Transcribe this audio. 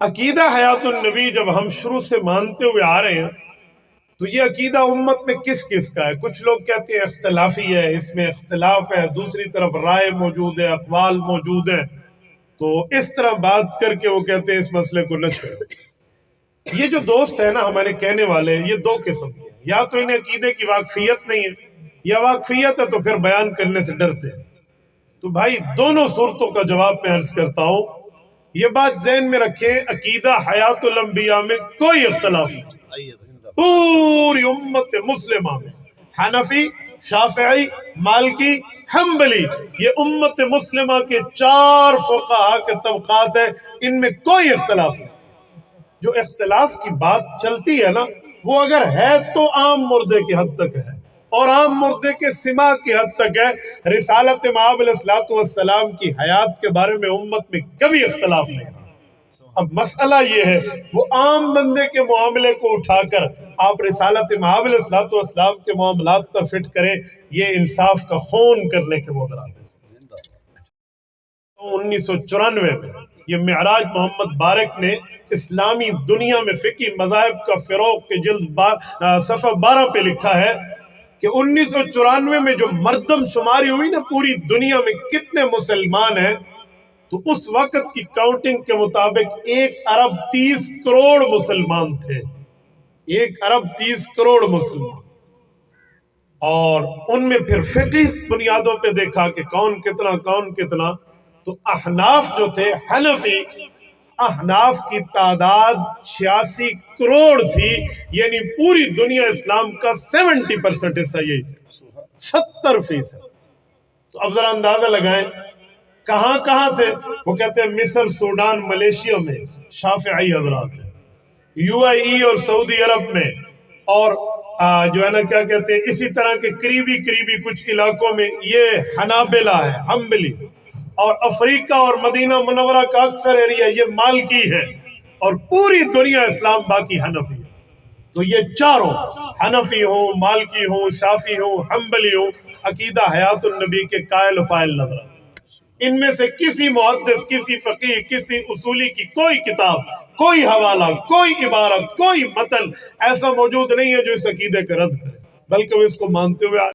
عقیدہ حیات النبی جب ہم شروع سے مانتے ہوئے آ رہے ہیں تو یہ عقیدہ امت میں کس کس کا ہے؟ کچھ لوگ کہتے ہیں اختلافی ہے، اس میں اختلاف ہے، دوسری طرف رائے موجود ہے، اقوال موجود ہیں، تو اس طرح بات کر کے وہ کہتے ہیں اس مسئلے کو نہ چھوڑو۔ یہ جو دوست ہے نا ہمارے کہنے والے، یہ دو قسم کے ہیں، یا تو انہیں عقیدے کی واقفیت نہیں ہے، یا واقفیت ہے تو پھر بیان کرنے سے ڈرتے ہیں۔ تو بھائی دونوں صورتوں کا جواب میں عرض کرتا ہوں، یہ بات ذہن میں رکھیں، عقیدہ حیات الانبیاء میں کوئی اختلاف نہیں، پوری امت مسلمہ میں حنفی، شافعی، مالکی، حنبلی، یہ امت مسلمہ کے 4 فقہا کے طبقات ہیں، ان میں کوئی اختلاف نہیں۔ جو اختلاف کی بات چلتی ہے نا، وہ اگر ہے تو عام مردے کی حد تک ہے، اور عام مردے کے سماع کی حد تک ہے۔ رسالت مآب علیہ السلام کی حیات کے بارے میں امت میں کبھی اختلاف نہیں۔ اب مسئلہ یہ ہے، وہ عام بندے کے معاملے کو اٹھا کر آپ رسالت مآب علیہ السلام کے معاملات پر فٹ کریں، یہ انصاف کا خون کرنے کے مدرات ہے۔ 1994 میں یہ معراج محمد بارک نے اسلامی دنیا میں فقہی مذاہب کا فروغ کے جلد صفحہ 12 پہ لکھا ہے کہ 1994 میں جو مردم شماری ہوئی نا پوری دنیا میں کتنے مسلمان ہیں، تو اس وقت کی کاؤنٹنگ کے مطابق 1 ارب 30 کروڑ مسلمان تھے، 1 ارب 30 کروڑ مسلمان۔ اور ان میں پھر فقہی بنیادوں پہ دیکھا کہ کون کتنا، تو احناف جو تھے، حنفی احناف کی تعداد 86 کروڑ تھی، یعنی پوری دنیا اسلام کا 70% حصہ یہی تھے، 70%۔ تو اب ذرا اندازہ لگائیں کہاں تھے؟ وہ کہتے ہیں مصر، سوڈان، ملیشیا میں شافعی حضرات ہیں، UAE اور سعودی عرب میں، اور جو ہے نا کیا کہتے ہیں اسی طرح کے قریبی کچھ علاقوں میں یہ حنابلہ ہے، حنبلی، اور افریقہ اور مدینہ منورہ کا اکثر ایریا یہ مالکی ہے، اور پوری دنیا اسلام باقی حنفی ہے۔ تو یہ چاروں حنفی ہوں، مالکی ہوں، شافی ہوں، حنبلی ہوں، عقیدہ حیات النبی کے قائل و فاعل نظر آتے ہیں۔ ان میں سے کسی محدث، کسی فقیہ، کسی اصولی کی کوئی کتاب، کوئی حوالہ، کوئی عبارت، کوئی متن ایسا موجود نہیں ہے جو اس عقیدے کا رد کرے، بلکہ وہ اس کو مانتے ہوئے